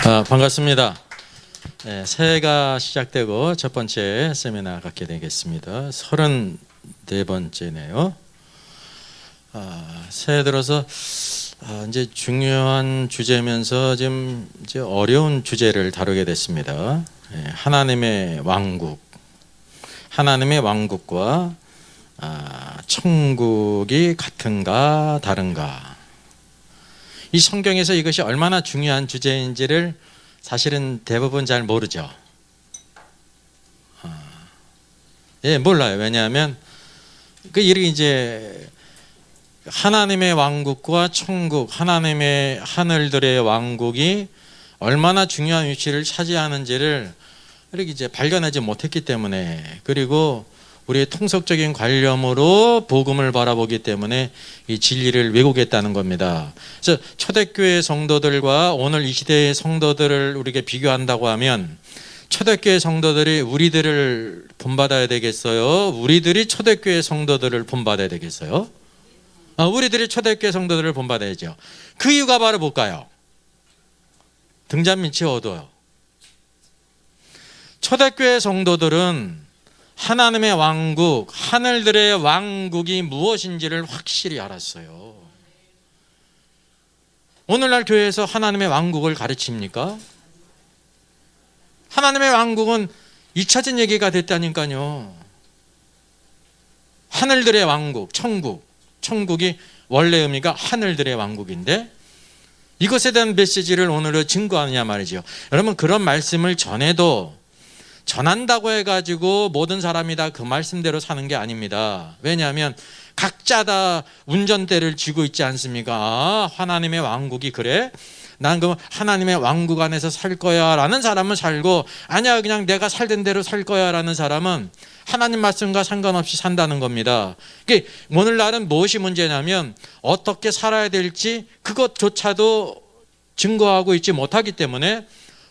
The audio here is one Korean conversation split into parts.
반갑습니다. 네, 새해가 시작되고 첫 번째 세미나 갖게 되겠습니다. 34번째네요. 새해 들어서 이제 중요한 주제면서 지금 이제 어려운 주제를 다루게 됐습니다. 하나님의 왕국, 하나님의 왕국과 천국이 같은가 다른가. 이 성경에서 이것이 얼마나 중요한 주제인지를 사실은 대부분 잘 모르죠. 몰라요. 왜냐하면 이렇게 이제 하나님의 왕국과 천국, 하나님의 하늘들의 왕국이 얼마나 중요한 위치를 차지하는지를 이렇게 이제 발견하지 못했기 때문에, 그리고 우리의 통속적인 관념으로 복음을 바라보기 때문에 이 진리를 왜곡했다는 겁니다. 그래서 초대교회 성도들과 오늘 이 시대의 성도들을 우리가 비교한다고 하면, 초대교회 성도들이 우리들을 본받아야 되겠어요? 우리들이 초대교회 성도들을 본받아야 되겠어요? 우리들이 초대교회 성도들을 본받아야죠. 그 이유가 바로 뭘까요? 등잔빛이 어두워요. 초대교회 성도들은 하나님의 왕국, 하늘들의 왕국이 무엇인지를 확실히 알았어요. 오늘날 교회에서 하나님의 왕국을 가르칩니까? 하나님의 왕국은 잊혀진 얘기가 됐다니까요. 하늘들의 왕국, 천국이 원래 의미가 하늘들의 왕국인데, 이것에 대한 메시지를 오늘은 증거하느냐 말이죠. 여러분, 그런 말씀을 전한다고 해가지고 모든 사람이 다 그 말씀대로 사는 게 아닙니다. 왜냐하면 각자 다 운전대를 쥐고 있지 않습니까? 하나님의 왕국이 그래? 난 그 하나님의 왕국 안에서 살 거야 라는 사람은 살고, 아니야 그냥 내가 살던 대로 살 거야 라는 사람은 하나님 말씀과 상관없이 산다는 겁니다. 오늘날은 무엇이 문제냐면, 어떻게 살아야 될지 그것조차도 증거하고 있지 못하기 때문에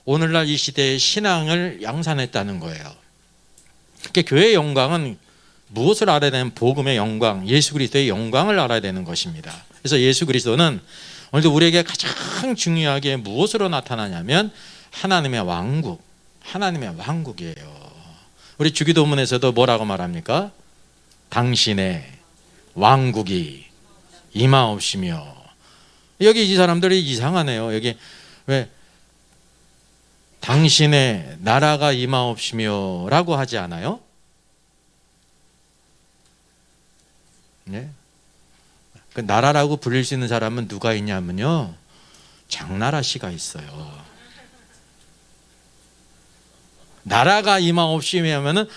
오늘날 이 시대의 신앙을 양산했다는 거예요. 교회의 영광은 무엇을 알아야 되는? 복음의 영광, 예수 그리스도의 영광을 알아야 되는 것입니다. 그래서 예수 그리스도는 오늘도 우리에게 가장 중요하게 무엇으로 나타나냐면 하나님의 왕국, 하나님의 왕국이에요. 우리 주기도문에서도 뭐라고 말합니까? 당신의 왕국이 임하옵시며. 여기 이 사람들이 이상하네요. 여기 왜 당신의 나라가 임하옵시며 라고 하지 않아요? 네? 그 나라라고 불릴 수 있는 사람은 누가 있냐면요, 장나라 씨가 있어요. 나라가 임하옵시면은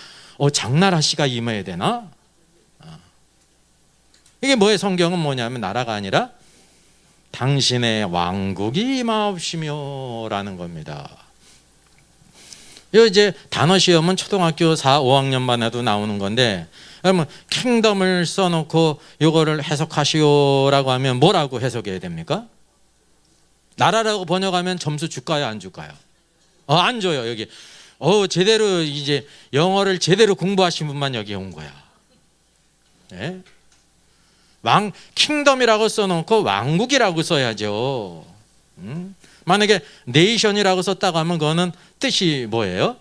장나라 씨가 임해야 되나? 이게 뭐예요? 성경은 뭐냐면 나라가 아니라 당신의 왕국이 임하옵시며 라는 겁니다. 이 이제 단어 시험은 초등학교 4, 5학년만 해도 나오는 건데, 그러면 킹덤을 써놓고 이거를 해석하시오라고 하면 뭐라고 해석해야 됩니까? 나라라고 번역하면 점수 줄까요, 안 줄까요? 안 줘요. 여기 제대로 이제 영어를 제대로 공부하신 분만 여기 온 거야. 네? 킹덤이라고 써놓고 왕국이라고 써야죠. 만약에 네이션이라고 썼다고 하면 그거는 뜻이 뭐예요?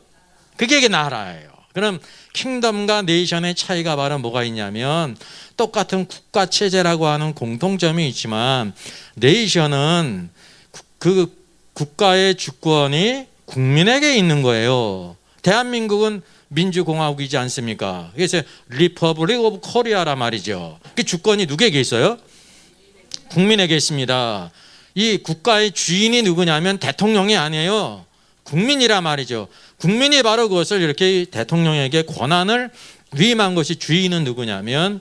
그게 나라예요. 그럼 킹덤과 네이션의 차이가 바로 뭐가 있냐면, 똑같은 국가 체제라고 하는 공통점이 있지만, 네이션은 그 국가의 주권이 국민에게 있는 거예요. 대한민국은 민주공화국이지 않습니까? 그래서 리퍼블릭 오브 코리아라 말이죠. 그 주권이 누구에게 있어요? 국민에게 있습니다. 이 국가의 주인이 누구냐면 대통령이 아니에요. 국민이라 말이죠. 국민이 바로 그것을 이렇게 대통령에게 권한을 위임한 것이, 주인은 누구냐면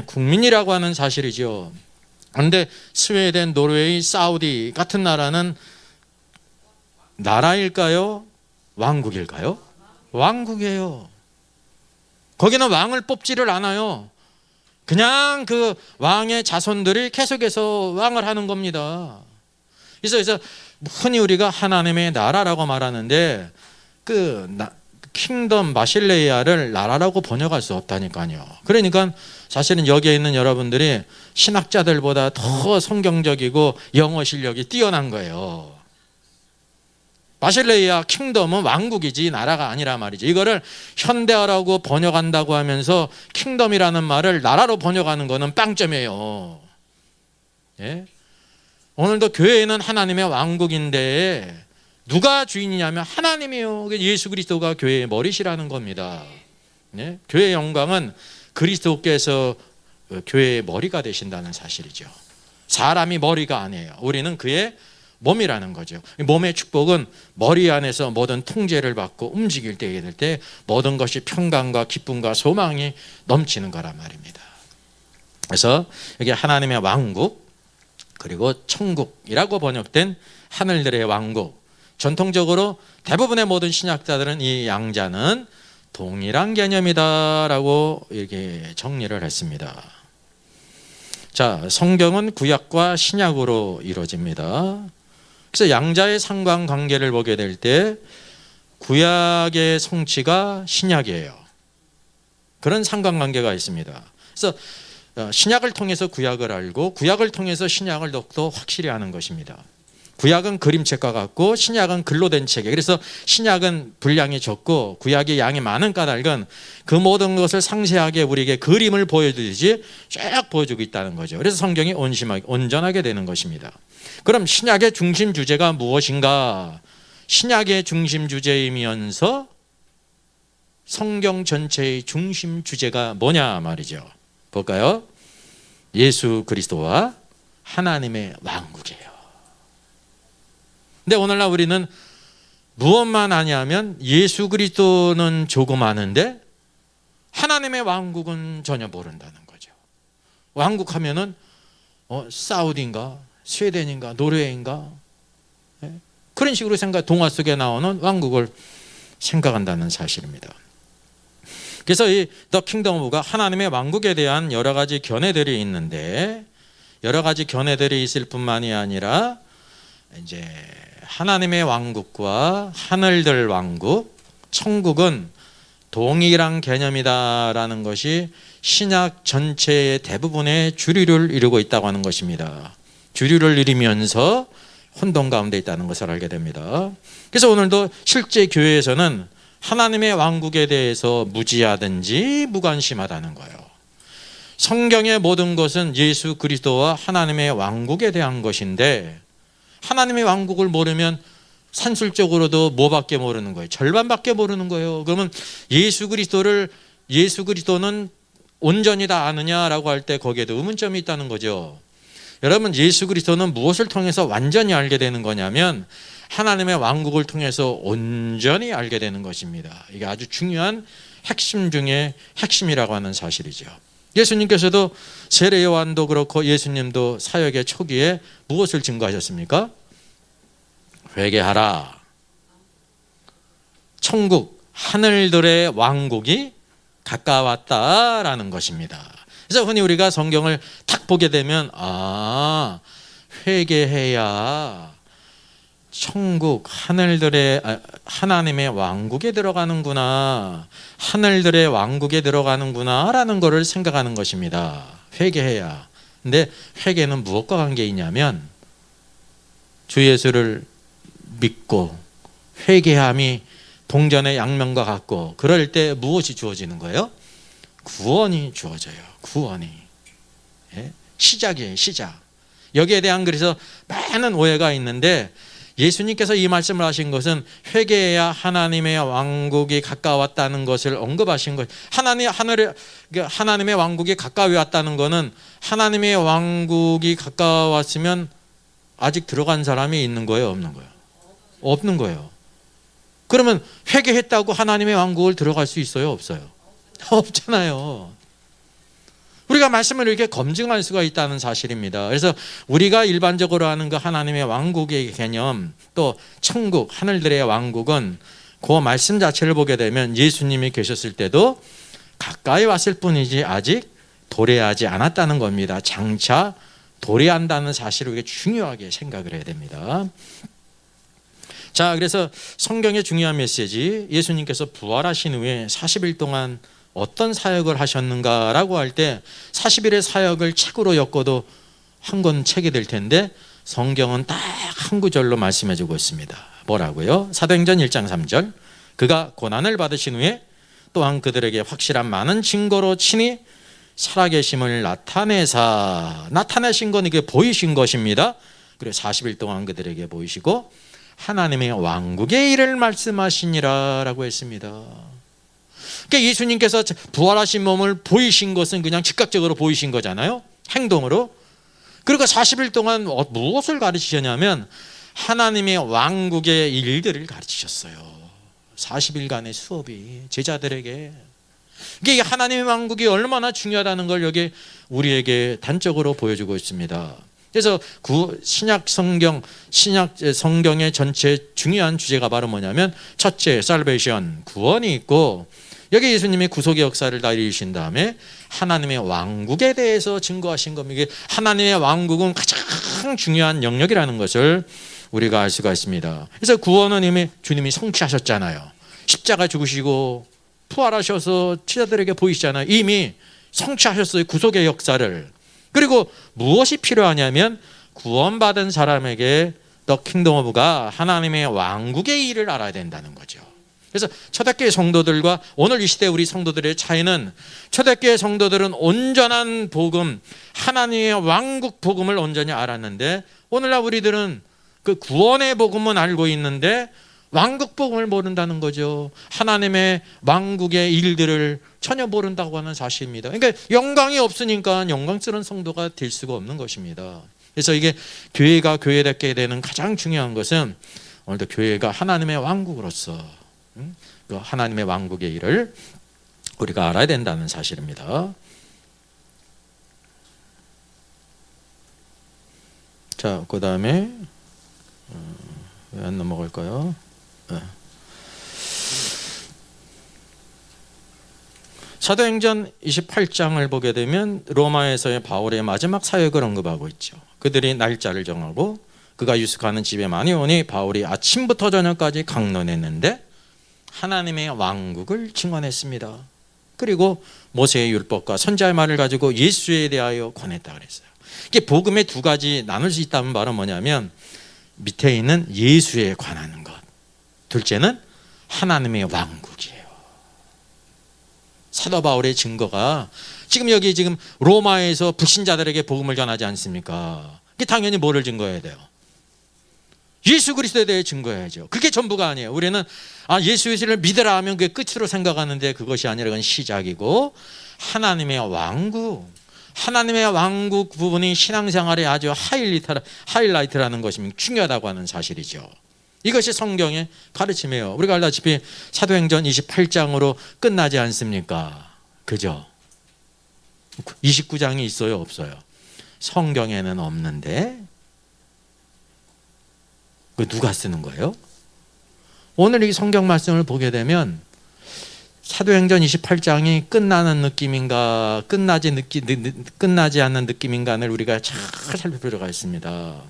국민이라고 하는 사실이죠. 그런데 스웨덴, 노르웨이, 사우디 같은 나라는 나라일까요? 왕국일까요? 왕국이에요. 거기는 왕을 뽑지를 않아요. 그냥 그 왕의 자손들이 계속해서 왕을 하는 겁니다. 그래서 흔히 우리가 하나님의 나라라고 말하는데, 킹덤 바실레이아를 나라라고 번역할 수 없다니까요. 그러니까 사실은 여기에 있는 여러분들이 신학자들보다 더 성경적이고 영어 실력이 뛰어난 거예요. 바실레이아 킹덤은 왕국이지 나라가 아니라 말이죠. 이거를 현대화라고 번역한다고 하면서 킹덤이라는 말을 나라로 번역하는 거는 빵점이에요. 예? 오늘도 교회는 하나님의 왕국인데 누가 주인이냐면 하나님이요. 예수 그리스도가 교회의 머리시라는 겁니다. 예? 교회의 영광은 그리스도께서 교회의 머리가 되신다는 사실이죠. 사람이 머리가 아니에요. 우리는 그의 몸이라는 거죠. 몸의 축복은 머리 안에서 모든 통제를 받고 움직일 때에 될 때 모든 것이 평강과 기쁨과 소망이 넘치는 거란 말입니다. 그래서 여기 하나님의 왕국 그리고 천국이라고 번역된 하늘들의 왕국, 전통적으로 대부분의 모든 신학자들은 이 양자는 동일한 개념이다라고 이렇게 정리를 했습니다. 자, 성경은 구약과 신약으로 이루어집니다. 그래서 양자의 상관관계를 보게 될 때 구약의 성취가 신약이에요. 그런 상관관계가 있습니다. 그래서 신약을 통해서 구약을 알고 구약을 통해서 신약을 더욱더 확실히 아는 것입니다. 구약은 그림책과 같고 신약은 글로 된 책이에요. 그래서 신약은 분량이 적고 구약의 양이 많은 까닭은 그 모든 것을 상세하게 우리에게 그림을 보여주듯이 쫙 보여주고 있다는 거죠. 그래서 성경이 온전하게 되는 것입니다. 그럼 신약의 중심 주제가 무엇인가? 신약의 중심 주제이면서 성경 전체의 중심 주제가 뭐냐 말이죠. 볼까요? 예수 그리스도와 하나님의 왕국이에요. 근데 오늘날 우리는 무엇만 아냐면 예수 그리스도는 조금 아는데 하나님의 왕국은 전혀 모른다는 거죠. 왕국하면은 사우디인가 스웨덴인가 노르웨이인가 그런 식으로 동화 속에 나오는 왕국을 생각한다는 사실입니다. 그래서 이 더 킹덤 오브가 하나님의 왕국에 대한 여러 가지 견해들이 있는데 여러 가지 견해들이 있을 뿐만이 아니라 이제 하나님의 왕국과 하늘들 왕국, 천국은 동일한 개념이다라는 것이 신약 전체의 대부분의 주류를 이루고 있다고 하는 것입니다. 주류를 이루면서 혼돈 가운데 있다는 것을 알게 됩니다. 그래서 오늘도 실제 교회에서는 하나님의 왕국에 대해서 무지하든지 무관심하다는 거예요. 성경의 모든 것은 예수 그리스도와 하나님의 왕국에 대한 것인데 하나님의 왕국을 모르면 산술적으로도 뭐밖에 모르는 거예요? 절반밖에 모르는 거예요. 그러면 예수 그리스도는 온전히 다 아느냐라고 할 때 거기에도 의문점이 있다는 거죠. 여러분, 예수 그리스도는 무엇을 통해서 완전히 알게 되는 거냐면 하나님의 왕국을 통해서 온전히 알게 되는 것입니다. 이게 아주 중요한 핵심 중에 핵심이라고 하는 사실이죠. 예수님께서도 세례 요한도 그렇고 예수님도 사역의 초기에 무엇을 증거하셨습니까? 회개하라. 천국, 하늘들의 왕국이 가까웠다라는 것입니다. 그래서 흔히 우리가 성경을 탁 보게 되면 회개해야 천국, 하나님의 왕국에 들어가는구나, 하늘들의 왕국에 들어가는구나 라는 것을 생각하는 것입니다. 회개해야. 근데 회개는 무엇과 관계 있냐면 주 예수를 믿고 회개함이 동전의 양면과 같고 그럴 때 무엇이 주어지는 거예요? 구원이 주어져요. 구원이. 시작이에요. 시작. 여기에 대한 그래서 많은 오해가 있는데 예수님께서 이 말씀을 하신 것은 회개해야 하나님의 왕국이 가까웠다는 것을 언급하신 것. 하나님의 왕국이 가까이 왔다는 것은 하나님의 왕국이 가까웠으면 아직 들어간 사람이 있는 거예요, 없는 거예요? 없는 거예요. 그러면 회개했다고 하나님의 왕국을 들어갈 수 있어요, 없어요? 없잖아요. 우리가 말씀을 이렇게 검증할 수가 있다는 사실입니다. 그래서 우리가 일반적으로 아는 그 하나님의 왕국의 개념, 또 천국, 하늘들의 왕국은 그 말씀 자체를 보게 되면 예수님이 계셨을 때도 가까이 왔을 뿐이지 아직 도래하지 않았다는 겁니다. 장차 도래한다는 사실을 우리가 중요하게 생각을 해야 됩니다. 자, 그래서 성경의 중요한 메시지, 예수님께서 부활하신 후에 40일 동안 어떤 사역을 하셨는가라고 할 때 40일의 사역을 책으로 엮어도 한 권 책이 될 텐데 성경은 딱 한 구절로 말씀해 주고 있습니다. 뭐라고요? 사도행전 1장 3절. 그가 고난을 받으신 후에 또한 그들에게 확실한 많은 증거로 친히 살아계심을 나타내신 건 이게 보이신 것입니다. 그리고 40일 동안 그들에게 보이시고 하나님의 왕국의 일을 말씀하시니라 라고 했습니다. 그러니까 예수님께서 부활하신 몸을 보이신 것은 그냥 즉각적으로 보이신 거잖아요. 행동으로. 그리고 40일 동안 무엇을 가르치셨냐면 하나님의 왕국의 일들을 가르치셨어요. 40일간의 수업이 제자들에게. 이게 하나님의 왕국이 얼마나 중요하다는 걸 여기 우리에게 단적으로 보여주고 있습니다. 그래서 신약 성경의 전체 중요한 주제가 바로 뭐냐면 첫째, 살베이션, 구원이 있고 여기 예수님이 구속의 역사를 다 이루신 다음에 하나님의 왕국에 대해서 증거하신 겁니다. 이게 하나님의 왕국은 가장 중요한 영역이라는 것을 우리가 알 수가 있습니다. 그래서 구원은 이미 주님이 성취하셨잖아요. 십자가 죽으시고 부활하셔서 제자들에게 보이시잖아요. 이미 성취하셨어요. 구속의 역사를. 그리고 무엇이 필요하냐면 구원받은 사람에게 The Kingdom of가 하나님의 왕국의 일을 알아야 된다는 거죠. 그래서 초대교회 성도들과 오늘 이 시대 우리 성도들의 차이는 초대교회 성도들은 온전한 복음, 하나님의 왕국 복음을 온전히 알았는데 오늘날 우리들은 그 구원의 복음은 알고 있는데 왕국 복음을 모른다는 거죠. 하나님의 왕국의 일들을 전혀 모른다고 하는 사실입니다. 그러니까 영광이 없으니까 영광스러운 성도가 될 수가 없는 것입니다. 그래서 이게 교회가 교회답게 되는 가장 중요한 것은 오늘도 교회가 하나님의 왕국으로서 그 하나님의 왕국의 일을 우리가 알아야 된다는 사실입니다. 자, 그 다음에 왜 안 넘어갈까요? 사도행전 28장을 보게 되면 로마에서의 바울의 마지막 사역을 언급하고 있죠. 그들이 날짜를 정하고 그가 유숙하는 집에 많이 오니 바울이 아침부터 저녁까지 강론했는데 하나님의 왕국을 증언했습니다. 그리고 모세의 율법과 선지자의 말을 가지고 예수에 대하여 권했다 그랬어요. 이게 복음의 두 가지 나눌 수 있다는 말은 뭐냐면 밑에 있는 예수에 관한 것, 둘째는 하나님의 왕국이에요. 사도 바울의 증거가 지금 여기 로마에서 불신자들에게 복음을 전하지 않습니까? 이게 당연히 뭐를 증거해야 돼요? 예수 그리스도에 대해 증거해야죠. 그게 전부가 아니에요. 우리는 예수를 믿으라 하면 그게 끝으로 생각하는데 그것이 아니라 그건 시작이고 하나님의 왕국 부분이 신앙생활의 아주 하이라이트라는 것이 중요하다고 하는 사실이죠. 이것이 성경의 가르침이에요. 우리가 알다시피 사도행전 28장으로 끝나지 않습니까? 그죠? 29장이 있어요? 없어요? 성경에는 없는데 그 누가 쓰는 거예요? 오늘 이 성경 말씀을 보게 되면 사도행전 28장이 끝나는 느낌인가 끝나지 않는 느낌인가를 우리가 잘 살펴볼 필요가 있습니다.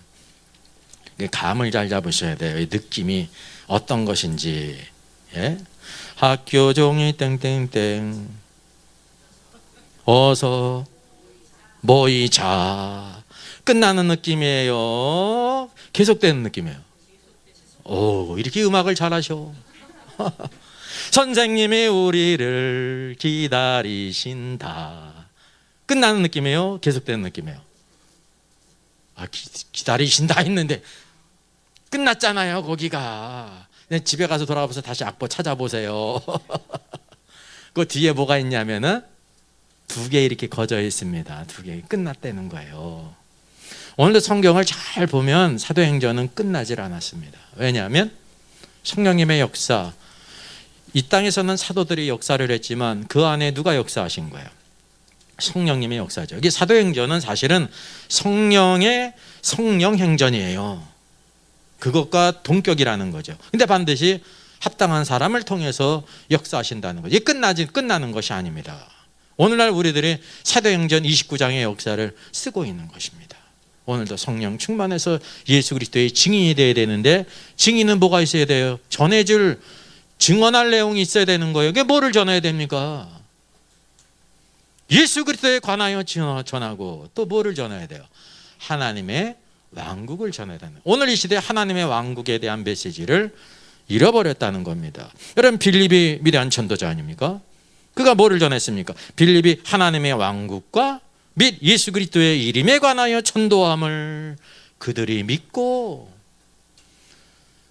감을 잘 잡으셔야 돼요. 이 느낌이 어떤 것인지. 예? 학교 종이 땡땡땡 어서 모이자. 끝나는 느낌이에요? 계속되는 느낌이에요? 오, 이렇게 음악을 잘하셔. 선생님이 우리를 기다리신다. 끝나는 느낌이에요? 계속되는 느낌이에요? 기다리신다 했는데 끝났잖아요. 거기가. 집에 가서 돌아가서 다시 악보 찾아보세요. 그 뒤에 뭐가 있냐면은 두 개 이렇게 거저 있습니다. 두 개 끝났다는 거예요. 오늘도 성경을 잘 보면 사도행전은 끝나질 않았습니다. 왜냐하면 성령님의 역사, 이 땅에서는 사도들이 역사를 했지만 그 안에 누가 역사하신 거예요? 성령님의 역사죠. 이게 사도행전은 사실은 성령의 성령행전이에요. 그것과 동격이라는 거죠. 근데 반드시 합당한 사람을 통해서 역사하신다는 거죠. 이게 끝나는 것이 아닙니다. 오늘날 우리들이 사도행전 29장의 역사를 쓰고 있는 것입니다. 오늘도 성령 충만해서 예수 그리스도의 증인이 되어야 되는데 증인은 뭐가 있어야 돼요? 증언할 내용이 있어야 되는 거예요. 이게 뭐를 전해야 됩니까? 예수 그리스도에 관하여 전하고 또 뭐를 전해야 돼요? 하나님의 왕국을 전해야 되는, 오늘 이 시대 하나님의 왕국에 대한 메시지를 잃어버렸다는 겁니다. 여러분, 빌립이 위대한 전도자 아닙니까? 그가 뭐를 전했습니까? 빌립이 하나님의 왕국과 및 예수 그리스도의 이름에 관하여 전도함을 그들이 믿고,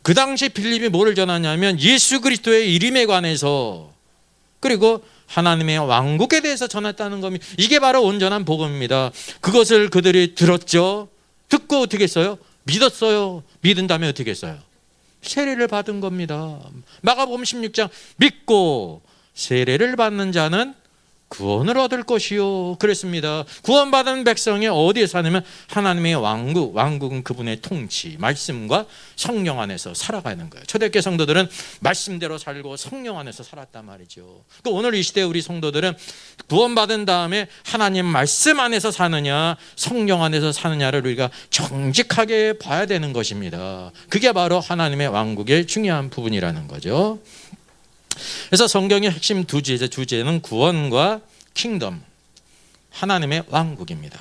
그 당시 빌립이 뭐를 전하냐면 예수 그리스도의 이름에 관해서, 그리고 하나님의 왕국에 대해서 전했다는 겁니다. 이게 바로 온전한 복음입니다. 그것을 그들이 들었죠. 듣고 어떻게 했어요? 믿었어요. 믿은 다음에 어떻게 했어요? 세례를 받은 겁니다. 마가복음 16장, 믿고 세례를 받는 자는 구원을 얻을 것이요 그랬습니다. 구원받은 백성이 어디에 사냐면 하나님의 왕국, 왕국은 그분의 통치, 말씀과 성령 안에서 살아가는 거예요. 초대교회 성도들은 말씀대로 살고 성령 안에서 살았단 말이죠. 오늘 이 시대 우리 성도들은 구원받은 다음에 하나님 말씀 안에서 사느냐 성령 안에서 사느냐를 우리가 정직하게 봐야 되는 것입니다. 그게 바로 하나님의 왕국의 중요한 부분이라는 거죠. 그래서 성경의 핵심 두 주제는 구원과 킹덤, 하나님의 왕국입니다.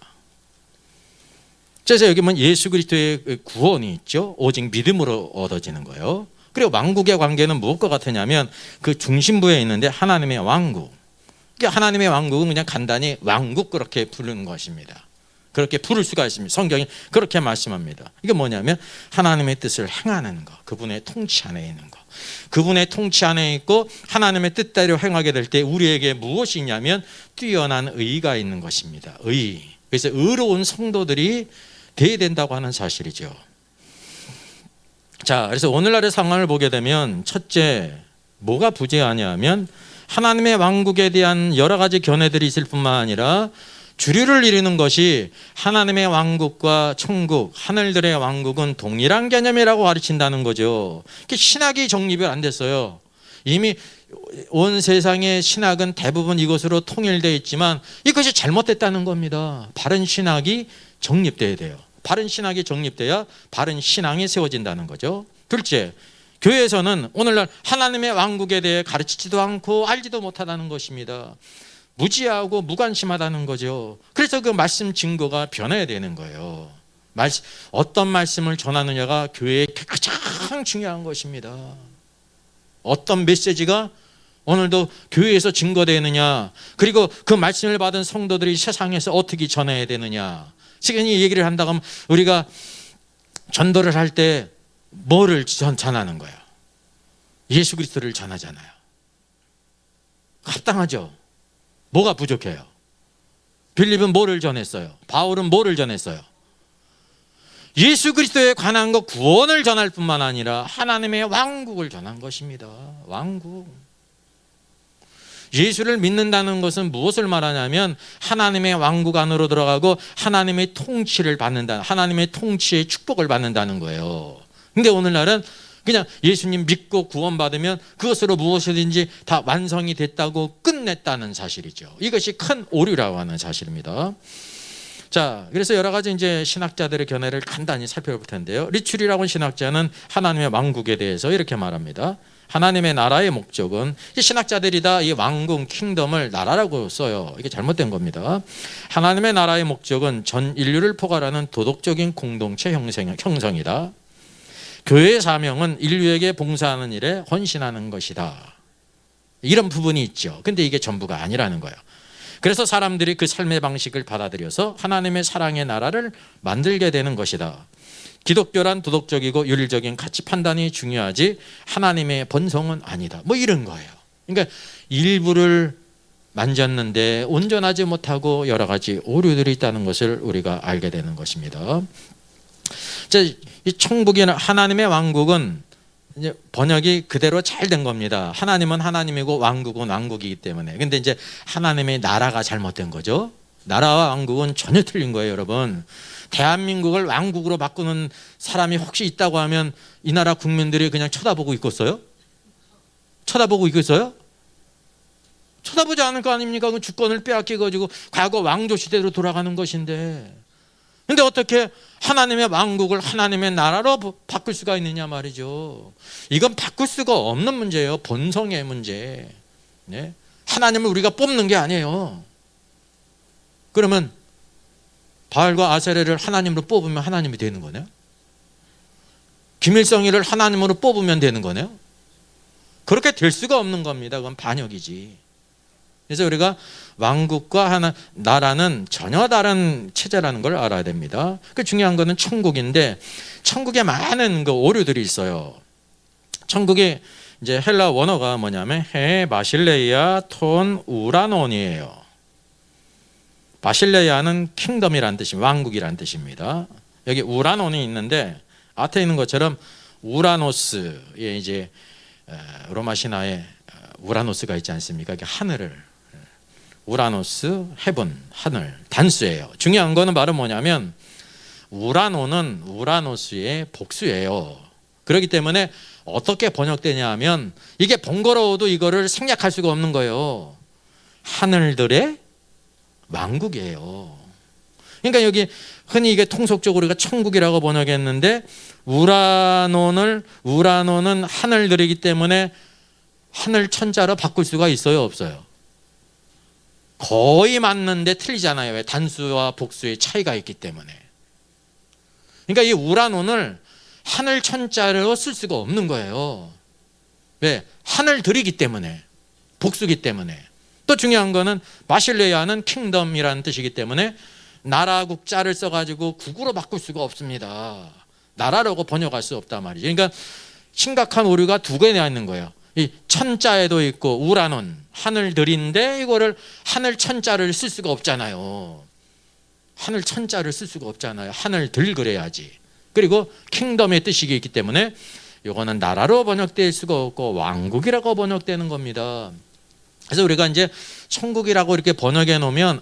그래서 여기 보면 예수 그리스도의 구원이 있죠. 오직 믿음으로 얻어지는 거예요. 그리고 왕국의 관계는 무엇과 같으냐면 그 중심부에 있는데 하나님의 왕국. 하나님의 왕국은 그냥 간단히 왕국 그렇게 부르는 것입니다. 그렇게 부를 수가 있습니다. 성경이 그렇게 말씀합니다. 이게 뭐냐면 하나님의 뜻을 행하는 것, 그분의 통치 안에 있는 것. 그분의 통치 안에 있고 하나님의 뜻대로 행하게 될 때 우리에게 무엇이 있냐면 뛰어난 의가 있는 것입니다. 의. 그래서 의로운 성도들이 되어야 된다고 하는 사실이죠. 자, 그래서 오늘날의 상황을 보게 되면 첫째, 뭐가 부재하냐면 하나님의 왕국에 대한 여러 가지 견해들이 있을 뿐만 아니라 주류를 이루는 것이 하나님의 왕국과 천국, 하늘들의 왕국은 동일한 개념이라고 가르친다는 거죠. 신학이 정립이 안 됐어요. 이미 온 세상의 신학은 대부분 이것으로 통일되어 있지만 이것이 잘못됐다는 겁니다. 바른 신학이 정립돼야 돼요. 바른 신학이 정립돼야 바른 신앙이 세워진다는 거죠. 둘째, 교회에서는 오늘날 하나님의 왕국에 대해 가르치지도 않고 알지도 못하다는 것입니다. 무지하고 무관심하다는 거죠. 그래서 그 말씀 증거가 변해야 되는 거예요. 어떤 말씀을 전하느냐가 교회의 가장 중요한 것입니다. 어떤 메시지가 오늘도 교회에서 증거되느냐, 그리고 그 말씀을 받은 성도들이 세상에서 어떻게 전해야 되느냐. 지금 이 얘기를 한다고 하면 우리가 전도를 할 때 뭐를 전하는 거예요? 예수 그리스도를 전하잖아요. 합당하죠? 뭐가 부족해요? 빌립은 뭐를 전했어요? 바울은 뭐를 전했어요? 예수 그리스도에 관한 것, 구원을 전할 뿐만 아니라 하나님의 왕국을 전한 것입니다. 왕국. 예수를 믿는다는 것은 무엇을 말하냐면 하나님의 왕국 안으로 들어가고 하나님의 통치를 받는다, 하나님의 통치의 축복을 받는다는 거예요. 근데 오늘날은 그냥 예수님 믿고 구원받으면 그것으로 무엇이든지 다 완성이 됐다고 끝냈다는 사실이죠. 이것이 큰 오류라고 하는 사실입니다. 자, 그래서 여러 가지 이제 신학자들의 견해를 간단히 살펴볼 텐데요. 리출이라고 하는 신학자는 하나님의 왕국에 대해서 이렇게 말합니다. 하나님의 나라의 목적은, 신학자들이 다 이 왕국, 킹덤을 나라라고 써요. 이게 잘못된 겁니다. 하나님의 나라의 목적은 전 인류를 포괄하는 도덕적인 공동체 형성이다. 교회의 사명은 인류에게 봉사하는 일에 헌신하는 것이다. 이런 부분이 있죠. 근데 이게 전부가 아니라는 거예요. 그래서 사람들이 그 삶의 방식을 받아들여서 하나님의 사랑의 나라를 만들게 되는 것이다. 기독교란 도덕적이고 윤리적인 가치 판단이 중요하지 하나님의 본성은 아니다. 뭐 이런 거예요. 그러니까 일부를 만졌는데 온전하지 못하고 여러 가지 오류들이 있다는 것을 우리가 알게 되는 것입니다. 이 천국이나 하나님의 왕국은 이제 번역이 그대로 잘 된 겁니다. 하나님은 하나님이고 왕국은 왕국이기 때문에. 근데 이제 하나님의 나라가 잘못된 거죠. 나라와 왕국은 전혀 틀린 거예요, 여러분. 대한민국을 왕국으로 바꾸는 사람이 혹시 있다고 하면 이 나라 국민들이 그냥 쳐다보고 있겠어요? 쳐다보고 있겠어요? 쳐다보지 않을 거 아닙니까? 그 주권을 빼앗겨가지고 과거 왕조 시대로 돌아가는 것인데. 근데 어떻게 하나님의 왕국을 하나님의 나라로 바꿀 수가 있느냐 말이죠. 이건 바꿀 수가 없는 문제예요. 본성의 문제. 네? 하나님을 우리가 뽑는 게 아니에요. 그러면 바알과 아세레를 하나님으로 뽑으면 하나님이 되는 거네요. 김일성이를 하나님으로 뽑으면 되는 거네요. 그렇게 될 수가 없는 겁니다. 그건 반역이지. 그래서 우리가 왕국과 나라는 전혀 다른 체제라는 걸 알아야 됩니다. 그 중요한 거는 천국인데, 천국에 많은 그 오류들이 있어요. 천국이 이제 헬라 원어가 뭐냐면 해 바실레이아 톤 우라논이에요. 바실레이아는 킹덤이라는 뜻입니다. 왕국이라는 뜻입니다. 여기 우라논이 있는데 앞에 있는 것처럼 우라노스에 이제 로마 신화에 우라노스가 있지 않습니까? 하늘을, 우라노스, 헤븐, 하늘, 단수예요. 중요한 거는 바로 뭐냐면 우라노는 우라노스의 복수예요. 그렇기 때문에 어떻게 번역되냐 하면 이게 번거로워도 이거를 생략할 수가 없는 거예요. 하늘들의 왕국이에요. 그러니까 여기 흔히 이게 통속적으로 우리가 천국이라고 번역했는데 우라논은 하늘들이기 때문에 하늘 천자로 바꿀 수가 있어요, 없어요? 거의 맞는데 틀리잖아요. 왜? 단수와 복수의 차이가 있기 때문에. 그러니까 이 우라논을 하늘 천자로 쓸 수가 없는 거예요. 왜? 하늘들이기 때문에, 복수기 때문에. 또 중요한 거는 바실레아는 킹덤이라는 뜻이기 때문에 나라 국자를 써가지고 국으로 바꿀 수가 없습니다. 나라라고 번역할 수 없단 말이죠. 그러니까 심각한 오류가 두 개나 있는 거예요. 이 천자에도 있고 우라논, 하늘들인데 이거를 하늘 천자를 쓸 수가 없잖아요. 하늘 천자를 쓸 수가 없잖아요. 하늘들 그래야지. 그리고 킹덤의 뜻이 있기 때문에 이거는 나라로 번역될 수가 없고 왕국이라고 번역되는 겁니다. 그래서 우리가 이제 천국이라고 이렇게 번역해 놓으면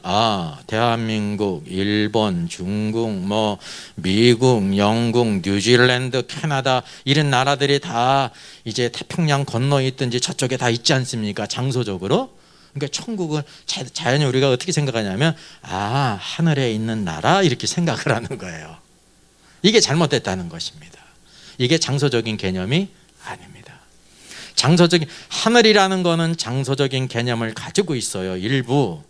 대한민국, 일본, 중국, 미국, 영국, 뉴질랜드, 캐나다 이런 나라들이 다 이제 태평양 건너에 있든지 저쪽에 다 있지 않습니까? 장소적으로. 그러니까 천국을 자연히 우리가 어떻게 생각하냐면 하늘에 있는 나라 이렇게 생각을 하는 거예요. 이게 잘못됐다는 것입니다. 이게 장소적인 개념이 아닙니다. 장소적인, 하늘이라는 거는 장소적인 개념을 가지고 있어요, 일부.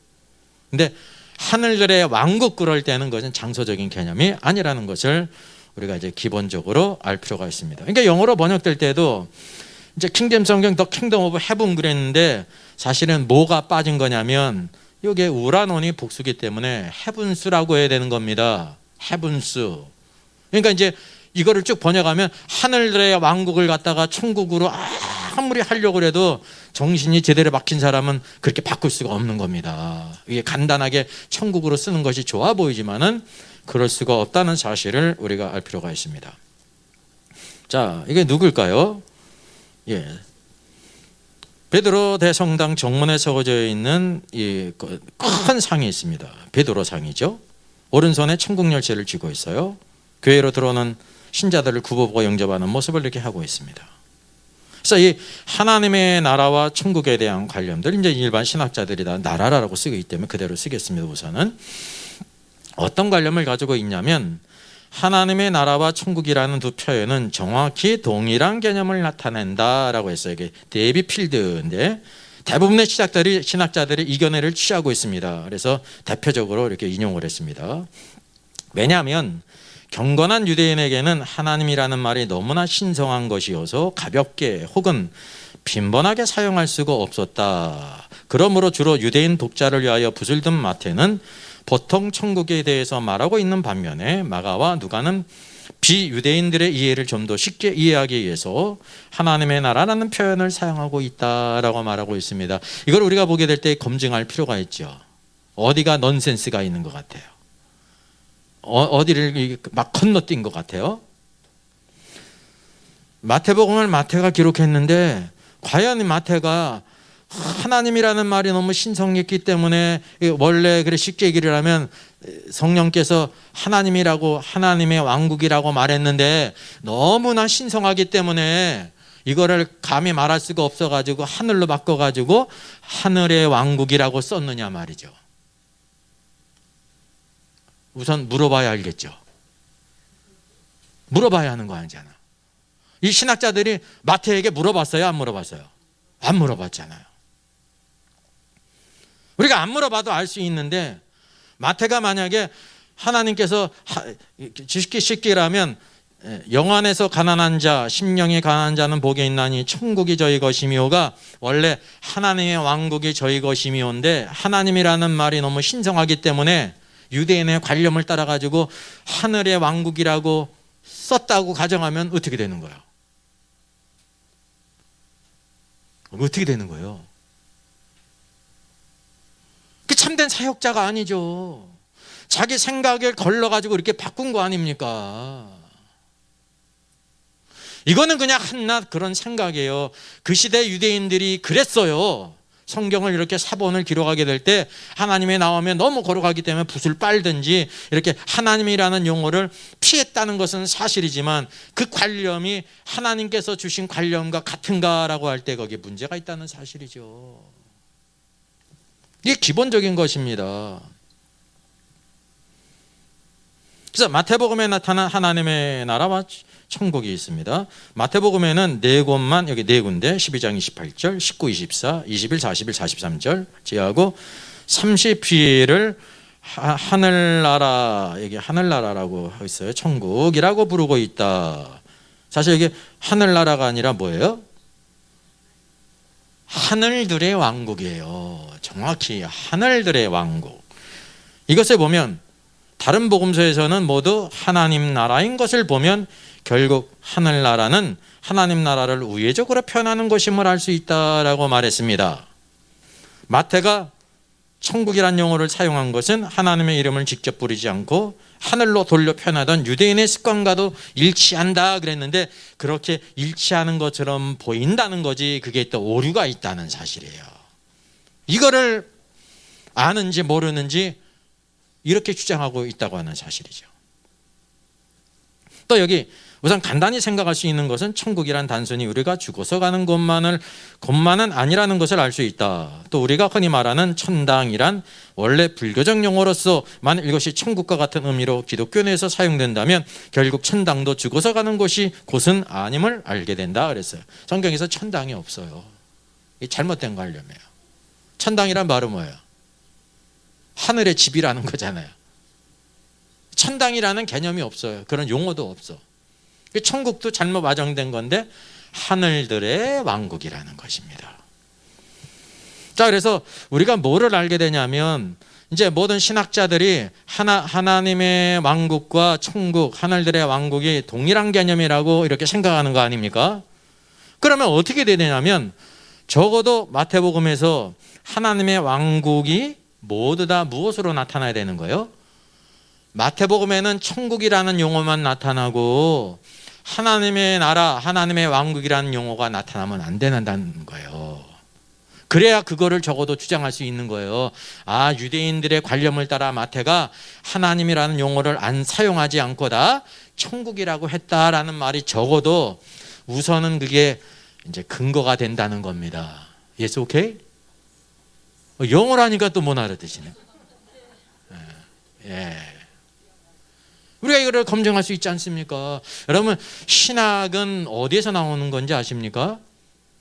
근데 하늘들의 왕국 그럴 때는 그것은 장소적인 개념이 아니라는 것을 우리가 이제 기본적으로 알 필요가 있습니다. 그러니까 영어로 번역될 때도 이제 킹덤 성경 더 킹덤 오브 헤븐 그랬는데 사실은 뭐가 빠진 거냐면 이게 우라논이 복수기 때문에 헤븐스라고 해야 되는 겁니다. 헤븐스. 그러니까 이제 이거를 쭉 번역하면 하늘들의 왕국을 갖다가 천국으로 아무리 하려고 해도 정신이 제대로 박힌 사람은 그렇게 바꿀 수가 없는 겁니다. 이게 간단하게 천국으로 쓰는 것이 좋아 보이지만은 그럴 수가 없다는 사실을 우리가 알 필요가 있습니다. 자, 이게 누굴까요? 베드로 대성당 정문에 적어져 있는 이 큰 상이 있습니다. 베드로 상이죠. 오른손에 천국 열쇠를 쥐고 있어요. 교회로 들어오는 신자들을 굽어보고 영접하는 모습을 이렇게 하고 있습니다. 그래서 이 하나님의 나라와 천국에 대한 관념들, 이제 일반 신학자들이 다 나라라고 쓰기 때문에 그대로 쓰겠습니다. 우선은 어떤 관념을 가지고 있냐면 하나님의 나라와 천국이라는 두 표현은 정확히 동일한 개념을 나타낸다라고 했어요. 이게 데이비 필드인데 대부분의 신학자들이 이 견해를 취하고 있습니다. 그래서 대표적으로 이렇게 인용을 했습니다. 왜냐하면 경건한 유대인에게는 하나님이라는 말이 너무나 신성한 것이어서 가볍게 혹은 빈번하게 사용할 수가 없었다. 그러므로 주로 유대인 독자를 위하여 붓을 든 마태는 보통 천국에 대해서 말하고 있는 반면에 마가와 누가는 비유대인들의 이해를 좀 더 쉽게 이해하기 위해서 하나님의 나라라는 표현을 사용하고 있다라고 말하고 있습니다. 이걸 우리가 보게 될 때 검증할 필요가 있죠. 어디가 넌센스가 있는 것 같아요. 어디를 막 건너뛴 것 같아요. 마태복음을 마태가 기록했는데 과연 마태가 하나님이라는 말이 너무 신성했기 때문에 원래 그래 쉽게 얘기를 하면 성령께서 하나님이라고 하나님의 왕국이라고 말했는데 너무나 신성하기 때문에 이거를 감히 말할 수가 없어가지고 하늘로 바꿔가지고 하늘의 왕국이라고 썼느냐 말이죠. 우선 물어봐야 알겠죠. 물어봐야 하는 거 아니잖아. 이 신학자들이 마태에게 물어봤어요? 안 물어봤어요? 안 물어봤잖아요. 우리가 안 물어봐도 알 수 있는데 마태가 만약에 하나님께서 쉽게 말하면 영 안에서 가난한 자, 심령이 가난한 자는 복이 있나니 천국이 저희 것이미오가 원래 하나님의 왕국이 저희 것이미오인데, 하나님이라는 말이 너무 신성하기 때문에 유대인의 관념을 따라 가지고 하늘의 왕국이라고 썼다고 가정하면 어떻게 되는 거예요? 어떻게 되는 거예요? 그 참된 사역자가 아니죠. 자기 생각을 걸러가지고 이렇게 바꾼 거 아닙니까? 이거는 그냥 한낱 그런 생각이에요. 그 시대 유대인들이 그랬어요. 성경을 이렇게 사본을 기록하게 될 때 하나님의 나오면 너무 거룩하기 때문에 붓을 빨든지 이렇게 하나님이라는 용어를 피했다는 것은 사실이지만, 그 관념이 하나님께서 주신 관념과 같은가라고 할 때 거기에 문제가 있다는 사실이죠. 이게 기본적인 것입니다. 그래서 마태복음에 나타난 하나님의 나라와 천국이 있습니다. 마태복음에는 네 곳만, 여기 네 군데, 12장 28절, 19, 24, 21, 41, 43절 제하고 30피를 하늘나라, 여기 하늘나라라고 하고 있어요. 천국이라고 부르고 있다. 사실 이게 하늘나라가 아니라 뭐예요? 하늘들의 왕국이에요. 정확히 하늘들의 왕국. 이것을 보면 다른 복음서에서는 모두 하나님 나라인 것을 보면 결국 하늘나라는 하나님 나라를 우회적으로 표현하는 것임을 알 수 있다라고 말했습니다. 마태가 천국이란 용어를 사용한 것은 하나님의 이름을 직접 부르지 않고 하늘로 돌려 표현하던 유대인의 습관과도 일치한다 그랬는데, 그렇게 일치하는 것처럼 보인다는 거지 그게 또 오류가 있다는 사실이에요. 이거를 아는지 모르는지 이렇게 주장하고 있다고 하는 사실이죠. 또 여기 우선 간단히 생각할 수 있는 것은 천국이란 단순히 우리가 죽어서 가는 곳만은 아니라는 것을 알 수 있다. 또 우리가 흔히 말하는 천당이란 원래 불교적 용어로서 만일 이것이 천국과 같은 의미로 기독교 내에서 사용된다면 결국 천당도 죽어서 가는 곳은 아님을 알게 된다 그랬어요. 성경에서 천당이 없어요. 이 잘못된 관념이에요. 천당이란 말은 뭐예요? 하늘의 집이라는 거잖아요. 천당이라는 개념이 없어요. 그런 용어도 없어. 천국도 잘못 와정된 건데 하늘들의 왕국이라는 것입니다. 자, 그래서 우리가 뭐를 알게 되냐면, 이제 모든 신학자들이 하나님의 왕국과 천국, 하늘들의 왕국이 동일한 개념이라고 이렇게 생각하는 거 아닙니까? 그러면 어떻게 되냐면, 적어도 마태복음에서 하나님의 왕국이 모두 다 무엇으로 나타나야 되는 거예요? 마태복음에는 천국이라는 용어만 나타나고 하나님의 나라, 하나님의 왕국이라는 용어가 나타나면 안 된다는 거예요. 그래야 그거를 적어도 주장할 수 있는 거예요. 아, 유대인들의 관념을 따라 마태가 하나님이라는 용어를 안 사용하지 않고 다 천국이라고 했다라는 말이 적어도 우선은 그게 이제 근거가 된다는 겁니다. Yes, okay? 영어라니까 또 못 알아듣시네. 예. 우리가 이거를 검증할 수 있지 않습니까? 여러분, 신학은 어디에서 나오는 건지 아십니까?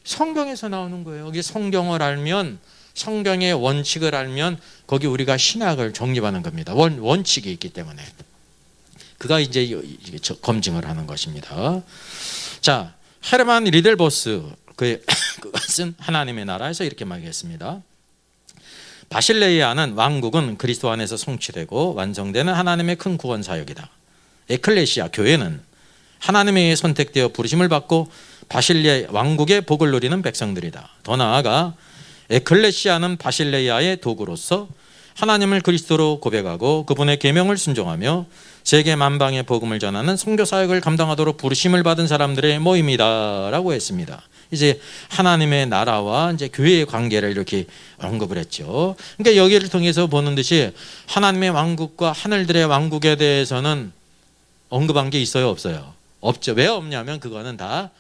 성경에서 나오는 거예요. 여기 성경을 알면, 성경의 원칙을 알면 거기 우리가 신학을 정립하는 겁니다. 원칙이 있기 때문에. 그가 이제 검증을 하는 것입니다. 자, 헤르만 리델보스, 그것은 하나님의 나라에서 이렇게 말했습니다. 바실레이아는 왕국은 그리스도 안에서 성취되고 완성되는 하나님의 큰 구원 사역이다. 에클레시아, 교회는 하나님에 의해 선택되어 부르심을 받고 바실레 왕국의 복을 누리는 백성들이다. 더 나아가 에클레시아는 바실레이아의 도구로서 하나님을 그리스도로 고백하고 그분의 계명을 순종하며 세계 만방의 복음을 전하는 선교 사역을 감당하도록 부르심을 받은 사람들의 모임이다라고 했습니다. 이제 하나님의 나라와 이제 교회의 관계를 이렇게 언급을 했죠. 그러니까 여기를 통해서 보는 듯이 하나님의 왕국과 하늘들의 왕국에 대해서는 언급한 게 있어요, 없어요? 없죠. 왜 없냐면 그거는 다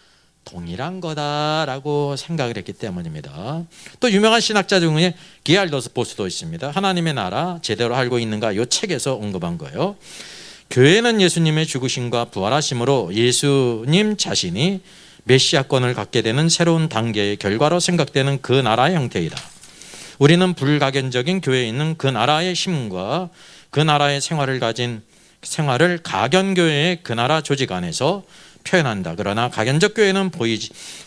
동일한 거다라고 생각을 했기 때문입니다. 또 유명한 신학자 중에 기알더스 보스도 있습니다. 하나님의 나라 제대로 알고 있는가, 이 책에서 언급한 거예요. 교회는 예수님의 죽으심과 부활하심으로 예수님 자신이 메시아권을 갖게 되는 새로운 단계의 결과로 생각되는 그 나라의 형태이다. 우리는 불가견적인 교회에 있는 그 나라의 힘과 그 나라의 생활을 가견교회의 그 나라 조직 안에서 표현한다. 그러나 가견적 교회는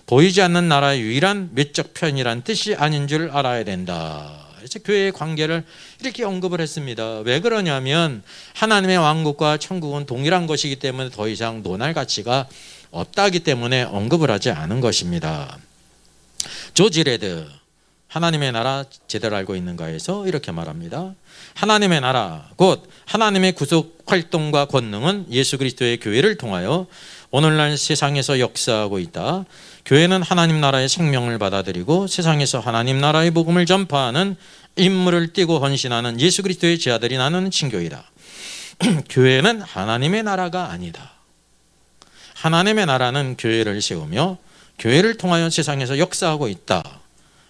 보이지 않는 나라의 유일한 외적 표현이란 뜻이 아닌 줄 알아야 된다. 그래서 교회의 관계를 이렇게 언급을 했습니다. 왜 그러냐면 하나님의 왕국과 천국은 동일한 것이기 때문에 더 이상 논할 가치가 없다기 때문에 언급을 하지 않은 것입니다. 조지 레드 하나님의 나라 제대로 알고 있는가에서 이렇게 말합니다. 하나님의 나라 곧 하나님의 구속 활동과 권능은 예수 그리스도의 교회를 통하여 오늘날 세상에서 역사하고 있다. 교회는 하나님 나라의 생명을 받아들이고 세상에서 하나님 나라의 복음을 전파하는 임무를 띠고 헌신하는 예수 그리스도의 제자들이 나누는 친교이다. 교회는 하나님의 나라가 아니다. 하나님의 나라는 교회를 세우며 교회를 통하여 세상에서 역사하고 있다.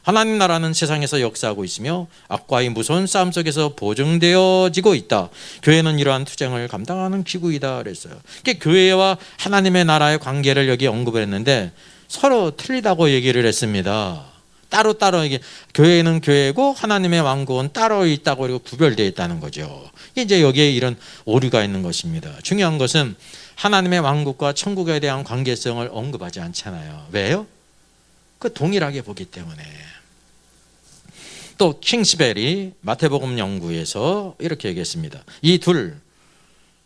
하나님 나라는 세상에서 역사하고 있으며 악과의 무서운 싸움 속에서 보증되어지고 있다. 교회는 이러한 투쟁을 감당하는 기구이다 그랬어요. 그러니까 교회와 하나님의 나라의 관계를 여기 언급을 했는데 서로 틀리다고 얘기를 했습니다. 따로따로 이게 교회는 교회고 하나님의 왕국은 따로 있다고 그리고 구별되어 있다는 거죠. 이제 여기에 이런 오류가 있는 것입니다. 중요한 것은 하나님의 왕국과 천국에 대한 관계성을 언급하지 않잖아요. 왜요? 그 동일하게 보기 때문에. 또 킹스벨이 마태복음 연구에서 이렇게 얘기했습니다. 이 둘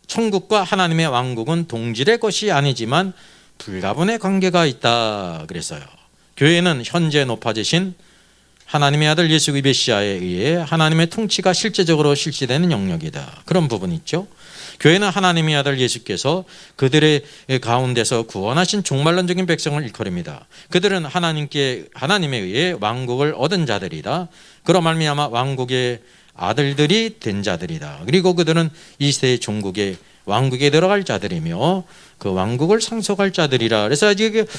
천국과 하나님의 왕국은 동질의 것이 아니지만 불가분의 관계가 있다 그랬어요. 교회는 현재 높아지신 하나님의 아들 예수 그리스도의 메시아에 의해 하나님의 통치가 실제적으로 실시되는 영역이다. 그런 부분이 있죠. 교회는 하나님의 아들 예수께서 그들의 가운데서 구원하신 종말론적인 백성을 일컬입니다. 그들은 하나님에 의해 왕국을 얻은 자들이다. 그로 말미암아 왕국의 아들들이 된 자들이다. 그리고 그들은 이 시대의 종국의 왕국에 들어갈 자들이며 그 왕국을 상속할 자들이라. 그래서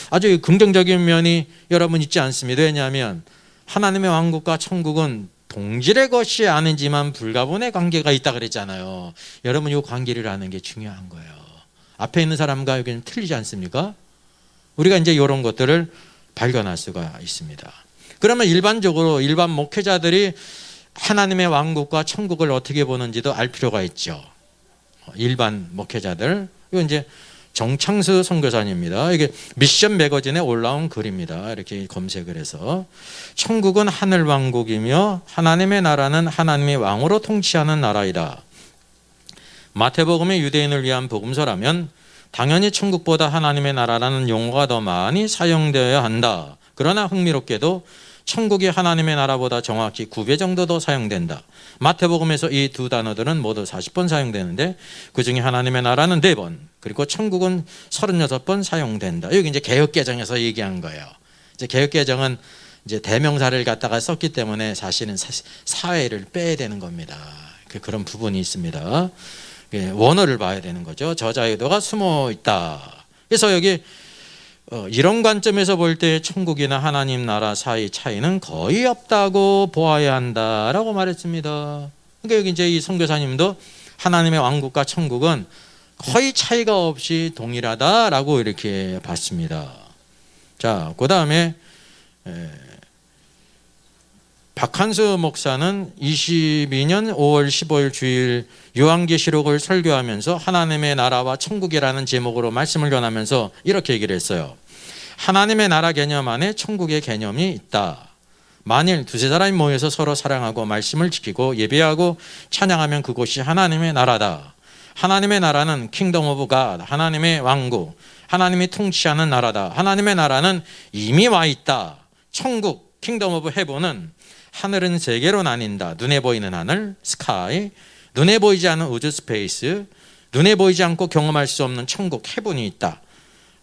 아주 긍정적인 면이 여러분 있지 않습니다. 왜냐하면 하나님의 왕국과 천국은 동질의 것이 아니지만 불가분의 관계가 있다 그랬잖아요. 여러분 이 관계를 아는 게 중요한 거예요. 앞에 있는 사람과 여기는 틀리지 않습니까? 우리가 이제 이런 것들을 발견할 수가 있습니다. 그러면 일반적으로 일반 목회자들이 하나님의 왕국과 천국을 어떻게 보는지도 알 필요가 있죠. 일반 목회자들. 이거 이제 정창수 선교사님입니다. 이게 미션 매거진에 올라온 글입니다. 이렇게 검색을 해서 천국은 하늘 왕국이며 하나님의 나라는 하나님의 왕으로 통치하는 나라이다. 마태복음의 유대인을 위한 복음서라면 당연히 천국보다 하나님의 나라라는 용어가 더 많이 사용되어야 한다. 그러나 흥미롭게도 천국이 하나님의 나라보다 정확히 9배 정도 더 사용된다. 마태복음에서 이 두 단어들은 모두 40번 사용되는데 그중에 하나님의 나라는 4번, 그리고 천국은 36번 사용된다. 여기 이제 개역개정에서 얘기한 거예요. 이제 개역개정은 이제 대명사를 갖다가 썼기 때문에 사실은 사회를 빼야 되는 겁니다. 그런 부분이 있습니다. 원어를 봐야 되는 거죠. 저자 의도가 숨어 있다. 그래서 여기 이런 관점에서 볼 때 천국이나 하나님 나라 사이 차이는 거의 없다고 보아야 한다라고 말했습니다. 그러니까 여기 이제 이 선교사님도 하나님의 왕국과 천국은 거의 차이가 없이 동일하다라고 이렇게 봤습니다. 자, 그 다음에 박한수 목사는 22년 5월 15일 주일 요한계시록을 설교하면서 하나님의 나라와 천국이라는 제목으로 말씀을 전하면서 이렇게 얘기를 했어요. 하나님의 나라 개념 안에 천국의 개념이 있다. 만일 두세 사람이 모여서 서로 사랑하고 말씀을 지키고 예배하고 찬양하면 그곳이 하나님의 나라다. 하나님의 나라는 킹덤 오브 갓, 하나님의 왕국, 하나님이 통치하는 나라다. 하나님의 나라는 이미 와 있다. 천국, 킹덤 오브 헤븐은 하늘은 세 개로 나뉜다. 눈에 보이는 하늘, 스카이, 눈에 보이지 않는 우주, 스페이스, 눈에 보이지 않고 경험할 수 없는 천국, 헤븐이 있다.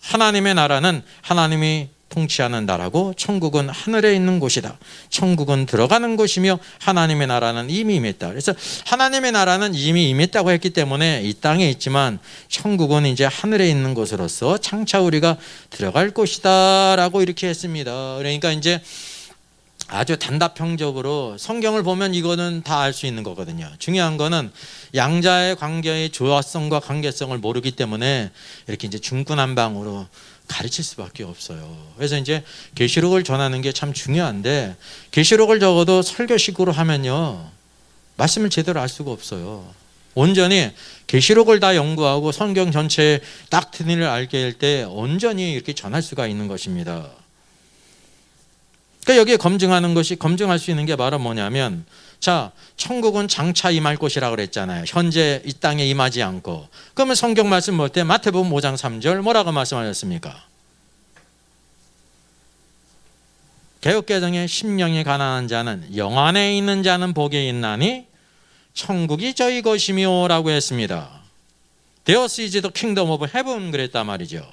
하나님의 나라는 하나님이 통치하는 나라고 천국은 하늘에 있는 곳이다. 천국은 들어가는 곳이며 하나님의 나라는 이미 임했다. 그래서 하나님의 나라는 이미 임했다고 했기 때문에 이 땅에 있지만 천국은 이제 하늘에 있는 곳으로서 장차 우리가 들어갈 곳이다 라고 이렇게 했습니다. 그러니까 이제 아주 단답형적으로 성경을 보면 이거는 다 알 수 있는 거거든요. 중요한 거는 양자의 관계의 조화성과 관계성을 모르기 때문에 이렇게 이제 중구난방으로 가르칠 수밖에 없어요. 그래서 이제 계시록을 전하는 게 참 중요한데 계시록을 적어도 설교식으로 하면요 말씀을 제대로 알 수가 없어요. 온전히 계시록을 다 연구하고 성경 전체의 닥트린을 알게 될 때 온전히 이렇게 전할 수가 있는 것입니다. 그러니까 여기에 검증할 수 있는 게 바로 뭐냐면, 자, 천국은 장차 임할 곳이라고 그랬잖아요. 현재 이 땅에 임하지 않고. 그러면 성경 말씀 볼 때 마태복음 5장 3절 뭐라고 말씀하셨습니까? 개역개정에 심령이 가난한 자는, 영 안에 있는 자는 복이 있나니 천국이 저희 것이며 라고 했습니다. Theirs is the kingdom of heaven 그랬단 말이죠.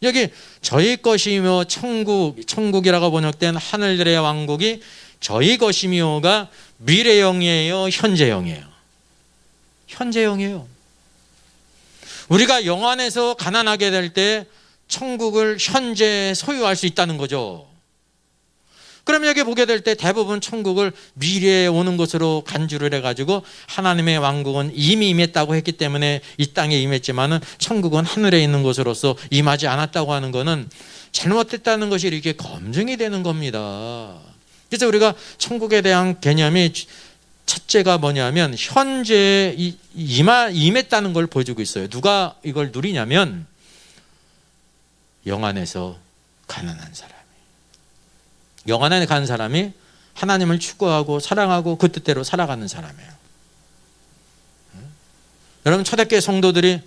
여기 저희 것이며 천국이라고 번역된 하늘들의 왕국이 저희 것이며가 미래형이에요, 현재형이에요? 현재형이에요. 우리가 영 안에서 가난하게 될 때 천국을 현재 소유할 수 있다는 거죠. 그럼 여기 보게 될 때 대부분 천국을 미래에 오는 것으로 간주를 해가지고 하나님의 왕국은 이미 임했다고 했기 때문에 이 땅에 임했지만은 천국은 하늘에 있는 것으로서 임하지 않았다고 하는 것은 잘못됐다는 것이 이렇게 검증이 되는 겁니다. 그래서 우리가 천국에 대한 개념이 첫째가 뭐냐면 현재 임했다는 걸 보여주고 있어요. 누가 이걸 누리냐면 영 안에서 가난한 사람. 영 안에 간 사람이 하나님을 추구하고 사랑하고 그 뜻대로 살아가는 사람이에요. 여러분, 초대교회 성도들이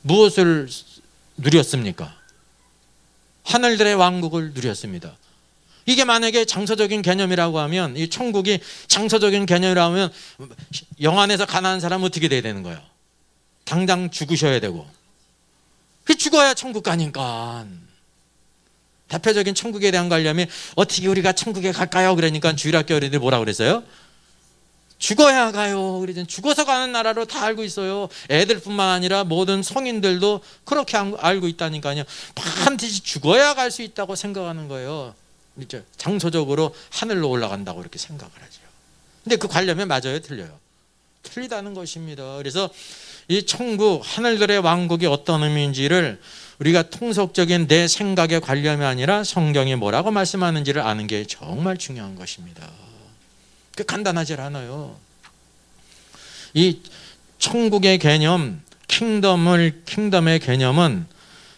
무엇을 누렸습니까? 하늘들의 왕국을 누렸습니다. 이게 만약에 장소적인 개념이라고 하면, 이 천국이 장소적인 개념이라고 하면 영 안에서 가난한 사람은 어떻게 돼야 되는 거예요? 당장 죽으셔야 되고, 죽어야 천국 가니까. 대표적인 천국에 대한 관념이 어떻게 우리가 천국에 갈까요? 그러니까 주일학교 어린이들 뭐라 그랬어요? 죽어야 가요. 그러잖아요. 죽어서 가는 나라로 다 알고 있어요. 애들뿐만 아니라 모든 성인들도 그렇게 알고 있다니까요. 반드시 죽어야 갈 수 있다고 생각하는 거예요. 장소적으로 하늘로 올라간다고 이렇게 생각을 하죠. 근데 그 관념이 맞아요, 틀려요? 틀리다는 것입니다. 그래서 이 천국, 하늘들의 왕국이 어떤 의미인지를 우리가 통속적인 내 생각의 관념이 아니라 성경이 뭐라고 말씀하는지를 아는 게 정말 중요한 것입니다. 그 간단하지 않아요. 이 천국의 개념, 킹덤의 개념은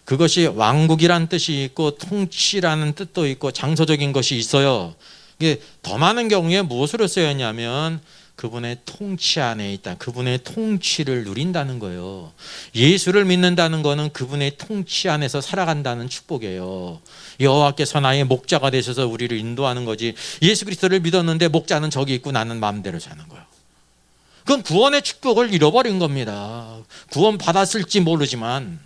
그것이 왕국이란 뜻이 있고 통치라는 뜻도 있고 장소적인 것이 있어요. 이게 더 많은 경우에 무엇으로 쓰였냐면 그분의 통치 안에 있다. 그분의 통치를 누린다는 거예요. 예수를 믿는다는 것은 그분의 통치 안에서 살아간다는 축복이에요. 여호와께서 나의 목자가 되셔서 우리를 인도하는 거지, 예수 그리스도를 믿었는데 목자는 저기 있고 나는 마음대로 사는 거예요. 그건 구원의 축복을 잃어버린 겁니다. 구원 받았을지 모르지만.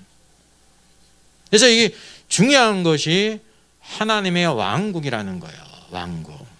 그래서 이게 중요한 것이 하나님의 왕국이라는 거예요. 왕국.